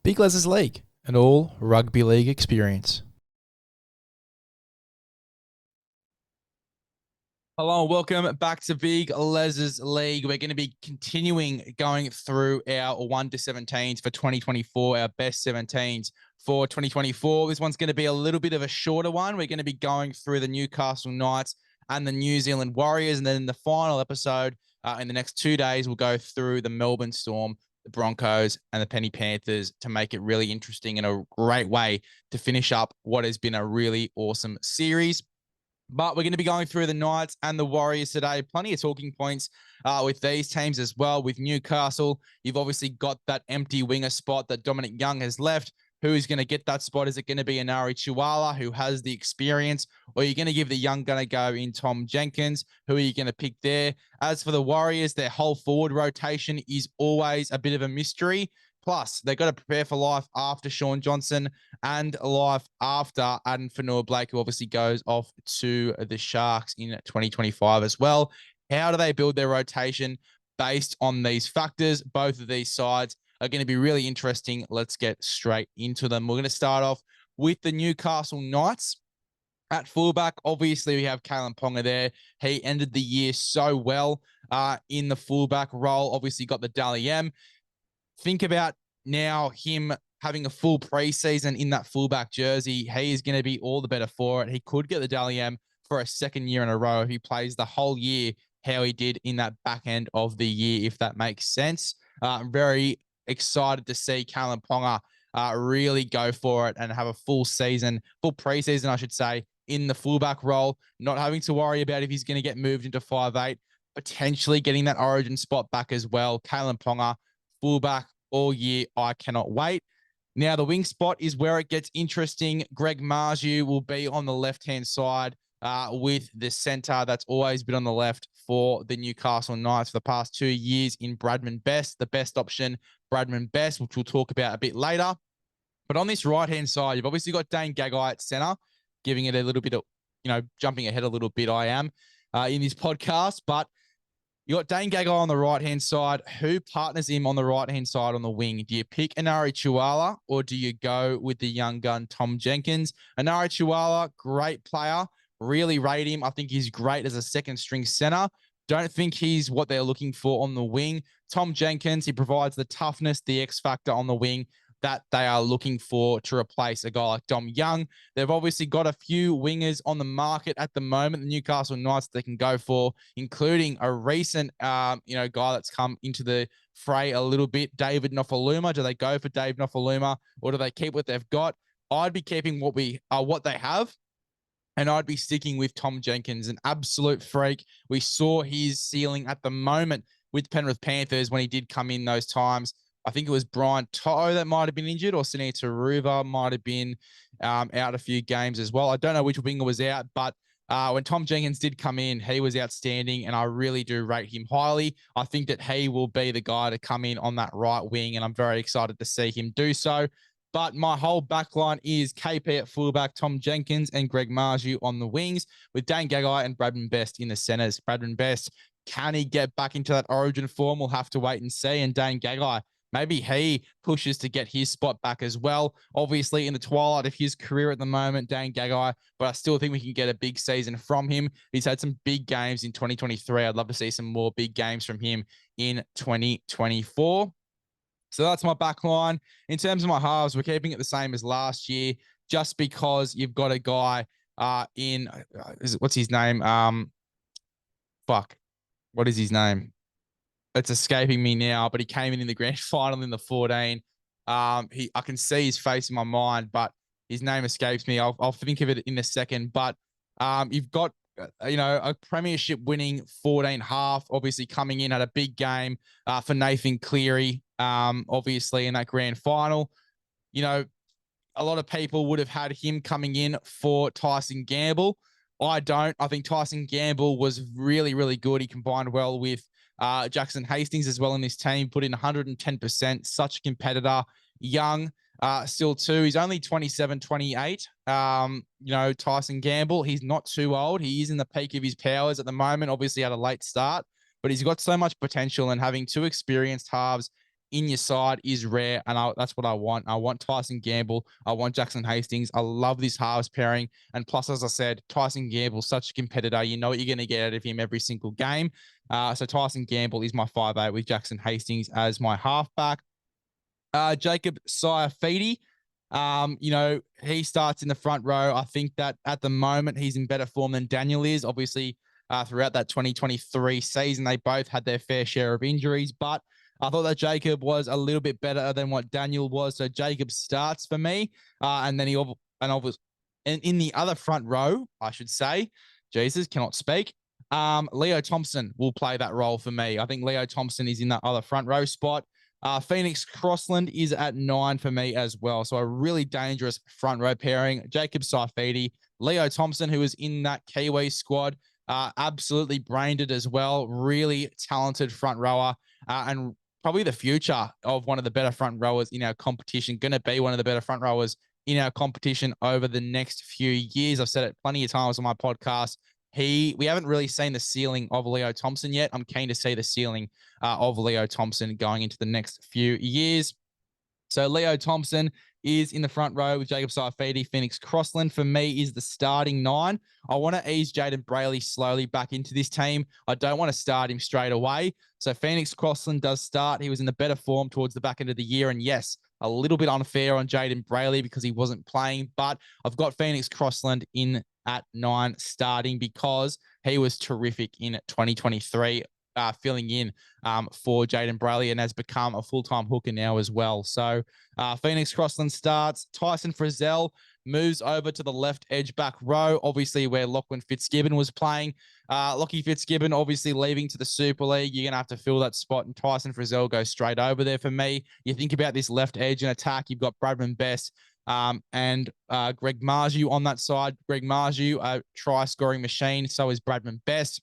Big Lez's League, an all rugby league experience. Hello and welcome back to Big Lez's League. We're going to be continuing going through our 1 to 17s for 2024, our best 17s for 2024. This one's going to be a little bit of a shorter one. We're going to be going through the Newcastle Knights and the New Zealand Warriors. And then in the final episode, in the next 2 days, we'll go through the Melbourne Storm, the Broncos, and the Penny Panthers to make it really interesting and a great way to finish up what has been a really awesome series. But we're going to be going through the Knights and the Warriors today. Plenty of talking points with these teams as well. With Newcastle, you've obviously got that empty winger spot that Dominic Young has left. Who is going to get that spot? Is it going to be Anari Chihuahua, who has the experience? Or are you going to give the young gun a go in Tom Jenkins? Who are you going to pick there? As for the Warriors, their whole forward rotation is always a bit of a mystery. Plus, they've got to prepare for life after Sean Johnson and life after Addin Fonua-Blake, who obviously goes off to the Sharks in 2025 as well. How do they build their rotation based on these factors? Both of these sides are going to be really interesting. Let's get straight into them. We're going to start off with the Newcastle Knights. At fullback, obviously, we have Kalen Ponga there. He ended the year so well in the fullback role. Obviously, got the Dally M. Think about now him having a full preseason in that fullback jersey. He is going to be all the better for it. He could get the Dally M for a second year in a row if he plays the whole year how he did in that back end of the year, if that makes sense. I'm very excited to see Kalen Ponga really go for it and have a full season, full preseason, I should say, in the fullback role, not having to worry about if he's going to get moved into 5'8", potentially getting that origin spot back as well. Kalen Ponga, fullback all year. I cannot wait. Now, the wing spot is where it gets interesting. Greg Marju will be on the left-hand side with the center that's always been on the left for the Newcastle Knights for the past 2 years in Bradman Best, the best option, Bradman Best, which we'll talk about a bit later. But on this right-hand side, you've obviously got Dane Gagai at center, giving it a little bit of, jumping ahead a little bit, I am, in this podcast. But you got Dane Gagai on the right-hand side. Who partners him on the right-hand side on the wing? Do you pick Anari Chihuahua or do you go with the young gun, Tom Jenkins? Anari Chihuahua, great player. Really rate him. I think he's great as a second-string center. Don't think he's what they're looking for on the wing. Tom Jenkins, he provides the toughness, the X factor on the wing that they are looking for to replace a guy like Dom Young. They've obviously got a few wingers on the market at the moment, the Newcastle Knights, they can go for, including a recent, guy that's come into the fray a little bit, David Nofaluma. Do they go for Dave Nofaluma or do they keep what they've got? I'd be keeping what they have. And I'd be sticking with Tom Jenkins, an absolute freak. We saw his ceiling at the moment with Penrith Panthers when he did come in those times. I think it was Brian To'o that might have been injured, or Sinea Taruva might have been out a few games as well. I don't know which winger was out, but when Tom Jenkins did come in, he was outstanding, and I really do rate him highly. I think that he will be the guy to come in on that right wing, and I'm very excited to see him do so. But my whole backline is KP at fullback, Tom Jenkins and Greg Marju on the wings, with Dane Gagai and Bradman Best in the centers. Bradman Best, can he get back into that origin form? We'll have to wait and see. And Dane Gagai, maybe he pushes to get his spot back as well. Obviously, in the twilight of his career at the moment, Dane Gagai, but I still think we can get a big season from him. He's had some big games in 2023. I'd love to see some more big games from him in 2024. So that's my back line. In terms of my halves, we're keeping it the same as last year, just because you've got a guy what's his name? What is his name? It's escaping me now, but he came in the grand final in the 14. I can see his face in my mind, but his name escapes me. I'll think of it in a second. But you've got a premiership winning 14 half, obviously coming in at a big game for Nathan Cleary, obviously in that grand final. A lot of people would have had him coming in for Tyson Gamble. I don't. I think Tyson Gamble was really, really good. He combined well with Jackson Hastings as well in this team, put in 110%, such a competitor, young, still too. He's only 27, 28. Tyson Gamble, he's not too old. He is in the peak of his powers at the moment, obviously had a late start, but he's got so much potential, and having two experienced halves in your side is rare, and that's what I want. I want Tyson Gamble. I want Jackson Hastings. I love this halves pairing. And plus, as I said, Tyson Gamble, such a competitor. You know what you're going to get out of him every single game. So Tyson Gamble is my 5'8" with Jackson Hastings as my halfback. Jacob Saifidi, he starts in the front row. I think that at the moment he's in better form than Daniel is. Obviously, throughout that 2023 season, they both had their fair share of injuries, but I thought that Jacob was a little bit better than what Daniel was. So Jacob starts for me, and then in the other front row, I should say, Jesus cannot speak. Leo Thompson will play that role for me. I think Leo Thompson is in that other front row spot. Phoenix Crossland is at 9 for me as well. So a really dangerous front row pairing. Jacob Saifidi, Leo Thompson, who was in that Kiwi squad, absolutely brained it as well. Really talented front rower, and probably the future of one of the better front rowers in our competition. Going to be one of the better front rowers in our competition over the next few years. I've said it plenty of times on my podcast. We haven't really seen the ceiling of Leo Thompson yet. I'm keen to see the ceiling of Leo Thompson going into the next few years. So Leo Thompson is in the front row with Jacob Saifidi. Phoenix Crossland for me is the starting 9. I want to ease Jaden Brayley slowly back into this team. I don't want to start him straight away. So Phoenix Crossland does start. He was in the better form towards the back end of the year. And yes, a little bit unfair on Jaden Brayley because he wasn't playing, but I've got Phoenix Crossland in at 9 starting because he was terrific in 2023, filling in for Jaden Brayley and has become a full-time hooker now as well. So Phoenix Crossland starts. Tyson Frizzell moves over to the left edge back row, obviously where Lachlan Fitzgibbon was playing. Lockie Fitzgibbon obviously leaving to the Super League. You're going to have to fill that spot, and Tyson Frizzell goes straight over there for me. You think about this left edge and attack, you've got Bradman Best and Greg Marju on that side. Greg Marju, a try-scoring machine. So is Bradman Best.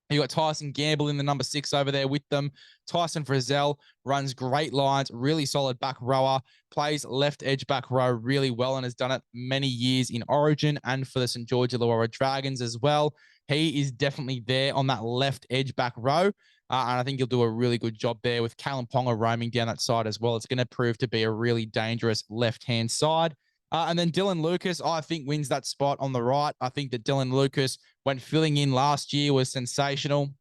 You got Tyson Gamble in the number 6 over there with them. Tyson Frizzell runs great lines, really solid back rower, plays left edge back row really well and has done it many years in Origin and for the St. George Illawarra Dragons as well. He is definitely there on that left edge back row. And I think he'll do a really good job there with Callum Ponga roaming down that side as well. It's going to prove to be a really dangerous left-hand side. And then Dylan Lucas, I think, wins that spot on the right. I think that Dylan Lucas, when filling in last year, was sensational.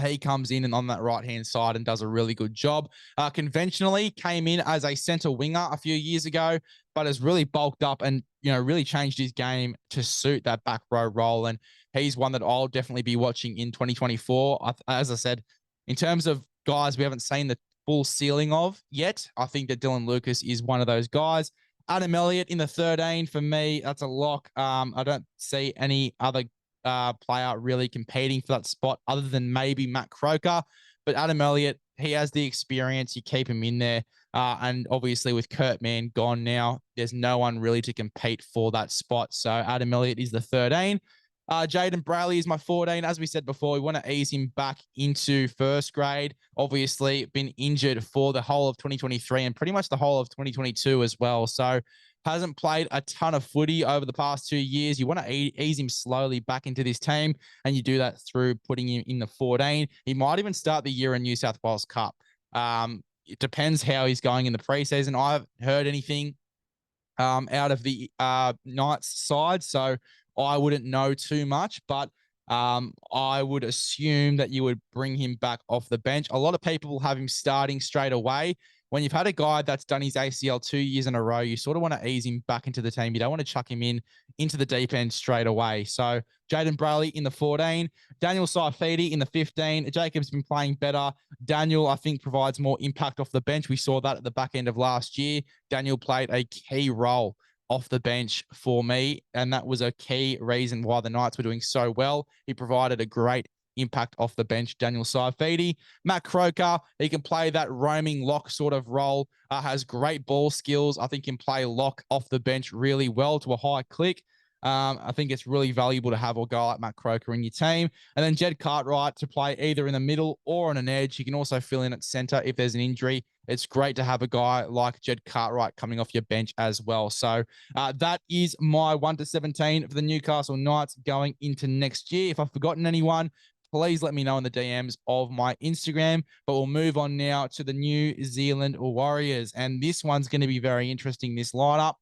He comes in and on that right-hand side and does a really good job. Conventionally, came in as a center winger a few years ago, but has really bulked up and, really changed his game to suit that back row role. And he's one that I'll definitely be watching in 2024. As I said, in terms of guys we haven't seen the full ceiling of yet, I think that Dylan Lucas is one of those guys. Adam Elliott in the 13 for me, that's a lock. I don't see any other player really competing for that spot other than maybe Matt Croker. But Adam Elliott, he has the experience. You keep him in there. And obviously with Kurt Mann gone now, there's no one really to compete for that spot. So Adam Elliott is the 13. Jaden Brayley is my 14. As we said before, we want to ease him back into first grade. Obviously, been injured for the whole of 2023 and pretty much the whole of 2022 as well. So hasn't played a ton of footy over the past 2 years. You want to ease him slowly back into this team, and you do that through putting him in the 14. He might even start the year in New South Wales Cup. It depends how he's going in the preseason. I haven't heard anything out of the Knights side, so I wouldn't know too much, but I would assume that you would bring him back off the bench. A lot of people will have him starting straight away. When you've had a guy that's done his ACL 2 years in a row, you sort of want to ease him back into the team. You don't want to chuck him into the deep end straight away. So Jaden Brayley in the 14, Daniel Saifidi in the 15. Jacob's been playing better. Daniel, I think, provides more impact off the bench. We saw that at the back end of last year. Daniel played a key role off the bench for me, and that was a key reason why the Knights were doing so well. He provided a great impact off the bench. Daniel Saifidi. Matt Croker, he can play that roaming lock sort of role, has great ball skills. I think can play lock off the bench really well to a high click. I think it's really valuable to have a guy like Matt Croker in your team. And then Jed Cartwright to play either in the middle or on an edge. He can also fill in at center if there's an injury. It's great to have a guy like Jed Cartwright coming off your bench as well. So that is my 1 to 17 for the Newcastle Knights going into next year. If I've forgotten anyone, please let me know in the DMs of my Instagram. But we'll move on now to the New Zealand Warriors. And this one's going to be very interesting, this lineup.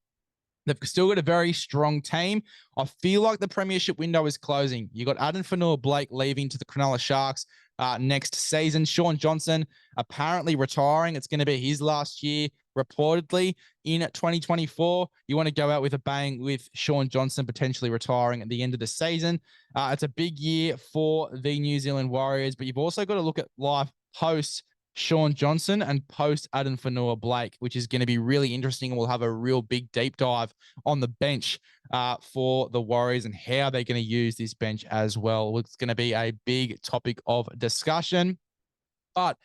They've still got a very strong team. I feel like the premiership window is closing. You got Addin Fonua-Blake leaving to the Cronulla Sharks next season. Shaun Johnson apparently retiring. It's going to be his last year, reportedly, in 2024. You want to go out with a bang with Shaun Johnson potentially retiring at the end of the season. It's a big year for the New Zealand Warriors, but you've also got to look at life post Shaun Johnson and post Addin Fonua-Blake, which is going to be really interesting. And we'll have a real big deep dive on the bench for the Warriors and how they're going to use this bench as well. It's going to be a big topic of discussion. But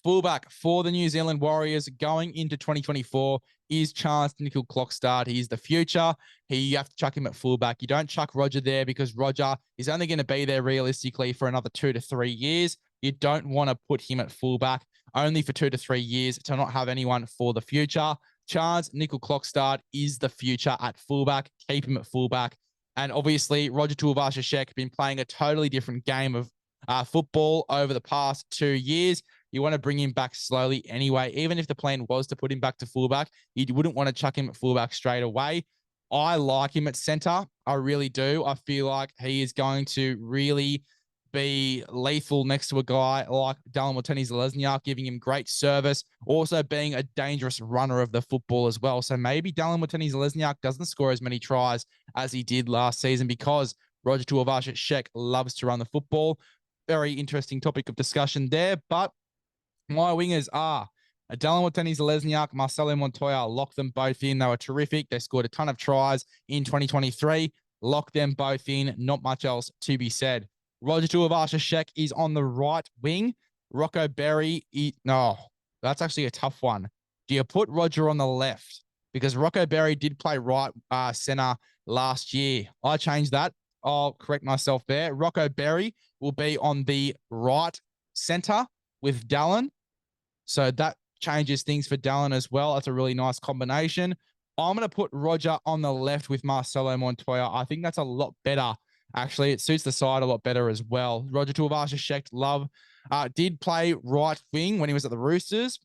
fullback for the New Zealand Warriors going into 2024 is Chance Nickel-Klokstad. He's the future. You have to chuck him at fullback. You don't chuck Roger there because Roger is only going to be there realistically for another 2 to 3 years. You don't want to put him at fullback only for 2 to 3 years to not have anyone for the future. Chance Nickel-Klokstad is the future at fullback. Keep him at fullback. And obviously, Roger Tuivasa-Sheck been playing a totally different game of football over the past 2 years. You want to bring him back slowly anyway. Even if the plan was to put him back to fullback, you wouldn't want to chuck him at fullback straight away. I like him at center. I really do. I feel like he is going to really be lethal next to a guy like Dallin Watene-Zelezniak, giving him great service, also being a dangerous runner of the football as well. So maybe Dallin Watene-Zelezniak doesn't score as many tries as he did last season because Roger Tuivasa-Sheck loves to run the football. Very interesting topic of discussion there. But my wingers are Dallin Watene-Zelezniak, Marcelo Montoya. Lock them both in. They were terrific. They scored a ton of tries in 2023. Lock them both in. Not much else to be said. Roger Tuivasa-Sheck is on the right wing. Rocco Berry, no, that's actually a tough one. Do you put Roger on the left? Because Rocco Berry did play right center last year. I changed that. I'll correct myself there. Rocco Berry will be on the right center with Dallin. So that changes things for Dallin as well. That's a really nice combination. I'm going to put Roger on the left with Marcelo Montoya. I think that's a lot better. Actually, it suits the side a lot better as well. Roger Tuivasa-Sheck did play right wing when he was at the Roosters.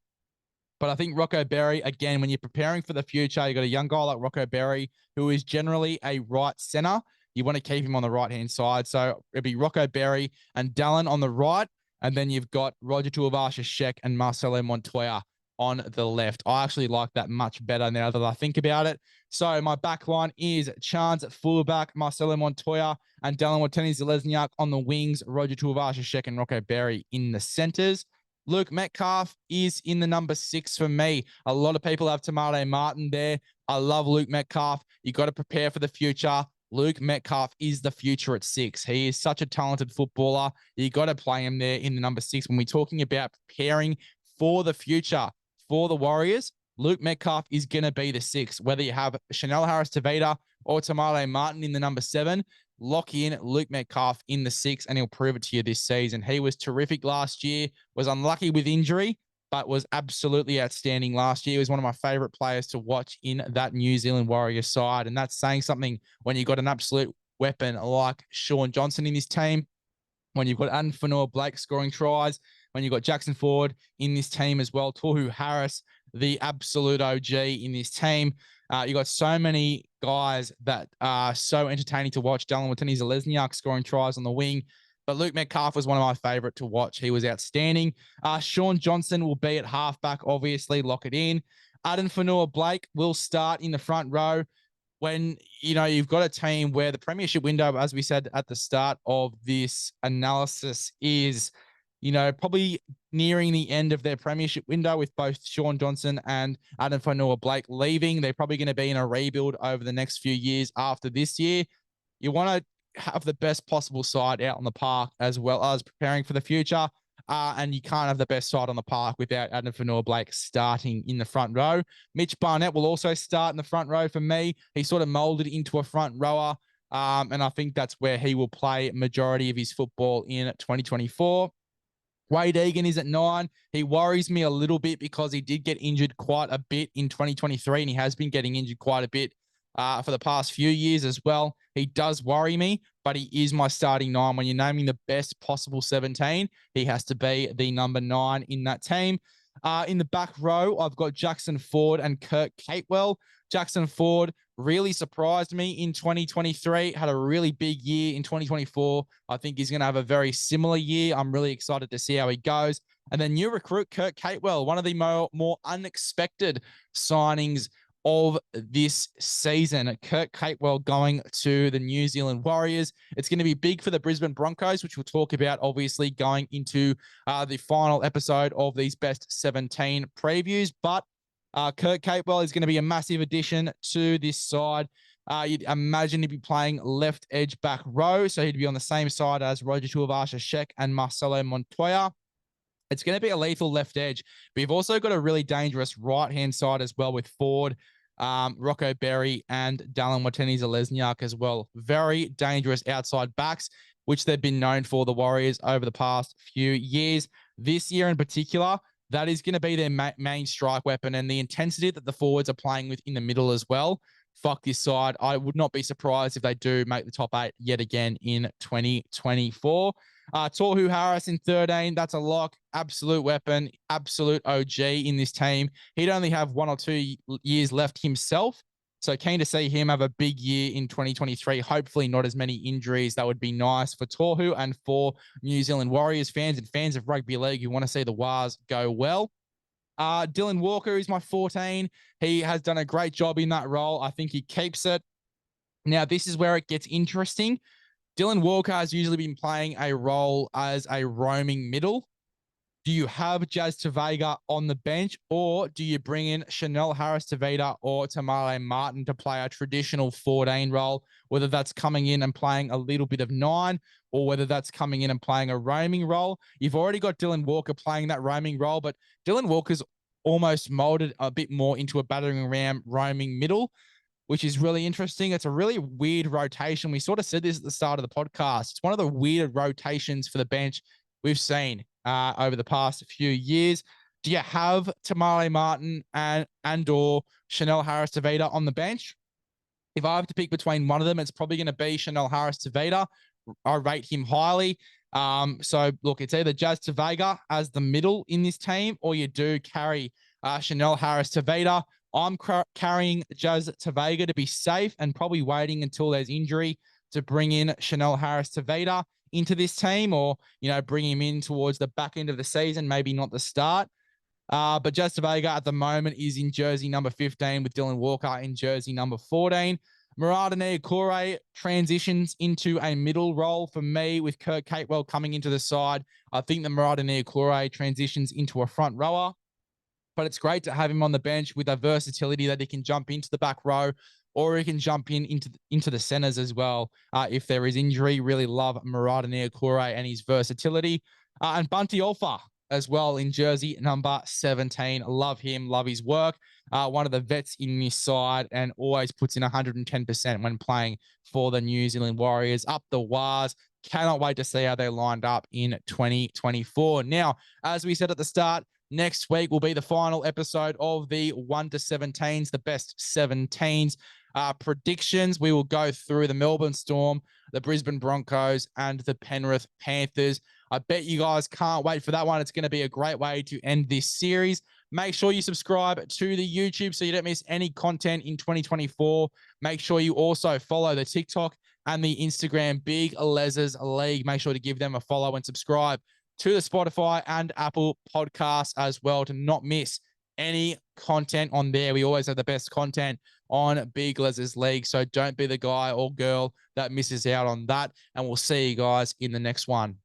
But I think Rocco Berry, again, when you're preparing for the future, you got a young guy like Rocco Berry, who is generally a right center. You want to keep him on the right-hand side. So it'll be Rocco Berry and Dallin on the right. And then you've got Roger Tuivasa-Sheck and Marcelo Montoya on the left. I actually like that much better now that I think about it. So my back line is Chance at fullback, Marcelo Montoya and Dallin Watene-Zelezniak on the wings, Roger Tuivasa-Sheck and Rocco Berry in the centers. Luke Metcalf is in the number 6 for me. A lot of people have Tamale Martin there. I love Luke Metcalf. You got to prepare for the future. Luke Metcalf is the future at 6. He is such a talented footballer. You got to play him there in the number 6. When we're talking about preparing for the future for the Warriors, Luke Metcalf is going to be the 6. Whether you have Chanel Harris-Tavita or Tamale Martin in the number 7, lock in Luke Metcalf in the 6, and he'll prove it to you this season. He was terrific last year, was unlucky with injury, but was absolutely outstanding last year. He was one of my favorite players to watch in that New Zealand Warriors side. And that's saying something when you've got an absolute weapon like Shaun Johnson in this team, when you've got Addin Fonua-Blake scoring tries, when you've got Jackson Ford in this team as well, Tohu Harris, the absolute OG in this team. You got so many guys that are so entertaining to watch. Dallin Watene-Zelezniak scoring tries on the wing. But Luke Metcalf was one of my favorite to watch. He was outstanding. Shaun Johnson will be at halfback, obviously. Lock it in. Addin Fonua-Blake will start in the front row. When, you've got a team where the premiership window, as we said at the start of this analysis, is, probably nearing the end of their premiership window with both Shaun Johnson and Addin Fonua-Blake leaving. They're probably going to be in a rebuild over the next few years after this year. You want to have the best possible side out on the park as well as preparing for the future. And you can't have the best side on the park without Addin Fonua-Blake starting in the front row. Mitch Barnett will also start in the front row for me. He sort of molded into a front rower. And I think that's where he will play majority of his football in 2024. Wade Egan is at 9. He worries me a little bit because he did get injured quite a bit in 2023, and he has been getting injured quite a bit for the past few years as well. He does worry me, but he is my starting 9. When you're naming the best possible 17, he has to be the number 9 in that team. In the back row, I've got Jackson Ford and Kurt Capewell. Jackson Ford really surprised me in 2023, had a really big year in 2024. I think he's going to have a very similar year. I'm really excited to see how he goes. And then new recruit, Kurt Capewell, one of the more unexpected signings of this season. Kurt Capewell going to the New Zealand Warriors. It's going to be big for the Brisbane Broncos, which we'll talk about, obviously, going into the final episode of these best 17 previews. But Kurt Capewell is going to be a massive addition to this side. You'd imagine he'd be playing left edge back row, so he'd be on the same side as Roger Tuivasa-Sheck and Marcelo Montoya. It's going to be a lethal left edge. But you've also got a really dangerous right-hand side as well with Ford, Rocco Berry, and Dallin Watene-Zelezniak as well. Very dangerous outside backs, which they've been known for, the Warriors, over the past few years. This year in particular, that is going to be their main strike weapon, and the intensity that the forwards are playing with in the middle as well. Fuck this side. I would not be surprised if they do make the top 8 yet again in 2024. Tohu Harris in 13. That's a lock. Absolute weapon. Absolute OG in this team. He'd only have 1 or 2 years left himself. So keen to see him have a big year in 2023. Hopefully not as many injuries. That would be nice for Tohu and for New Zealand Warriors fans and fans of rugby league who want to see the Wahz go well. Dylan Walker is my 14. He has done a great job in that role. I think he keeps it. Now, this is where it gets interesting. Dylan Walker has usually been playing a role as a roaming middle. Do you have Jazz Tavega on the bench, or do you bring in Chanel Harris-Tavita or Tamale Martin to play a traditional 14 role, whether that's coming in and playing a little bit of 9 or whether that's coming in and playing a roaming role? You've already got Dylan Walker playing that roaming role, but Dylan Walker's almost molded a bit more into a battering ram roaming middle, which is really interesting. It's a really weird rotation. We sort of said this at the start of the podcast. It's one of the weird rotations for the bench we've seen over the past few years. Do you have Tamale Martin and or Chanel Harris-Tavita on the bench? If I have to pick between one of them, it's probably going to be Chanel Harris-Tavita. I rate him highly. So look, it's either Jazz Tavega as the middle in this team, or you do carry Chanel Harris-Tavita. I'm carrying Jazz Tavega to be safe and probably waiting until there's injury to bring in Chanel Harris-Tavita into this team, or, you know, bring him in towards the back end of the season, maybe not the start. But Jazz Tavega at the moment is in jersey number 15 with Dylan Walker in jersey number 14. Murata Niukore transitions into a middle role for me with Kurt Capewell coming into the side. I think the Murata Niukore transitions into a front rower, but it's great to have him on the bench with a versatility that he can jump into the back row, or he can jump into the centers as well if there is injury. Really love Murata Niukore and his versatility. And Bunty Alpha as well in jersey number 17. Love him, love his work. One of the vets in this side and always puts in 110% when playing for the New Zealand Warriors. Up the Wahz. Cannot wait to see how they lined up in 2024. Now, as we said at the start, next week will be the final episode of the 1 to 17s, the best 17s predictions. We will go through the Melbourne Storm, the Brisbane Broncos, and the Penrith Panthers. I bet you guys can't wait for that one. It's going to be a great way to end this series. Make sure you subscribe to the YouTube so you don't miss any content in 2024. Make sure you also follow the TikTok and the Instagram, Big Lez's League. Make sure to give them a follow and subscribe to the Spotify and Apple podcasts as well to not miss any content on there. We always have the best content on Big Lez's League, so don't be the guy or girl that misses out on that. And we'll see you guys in the next one.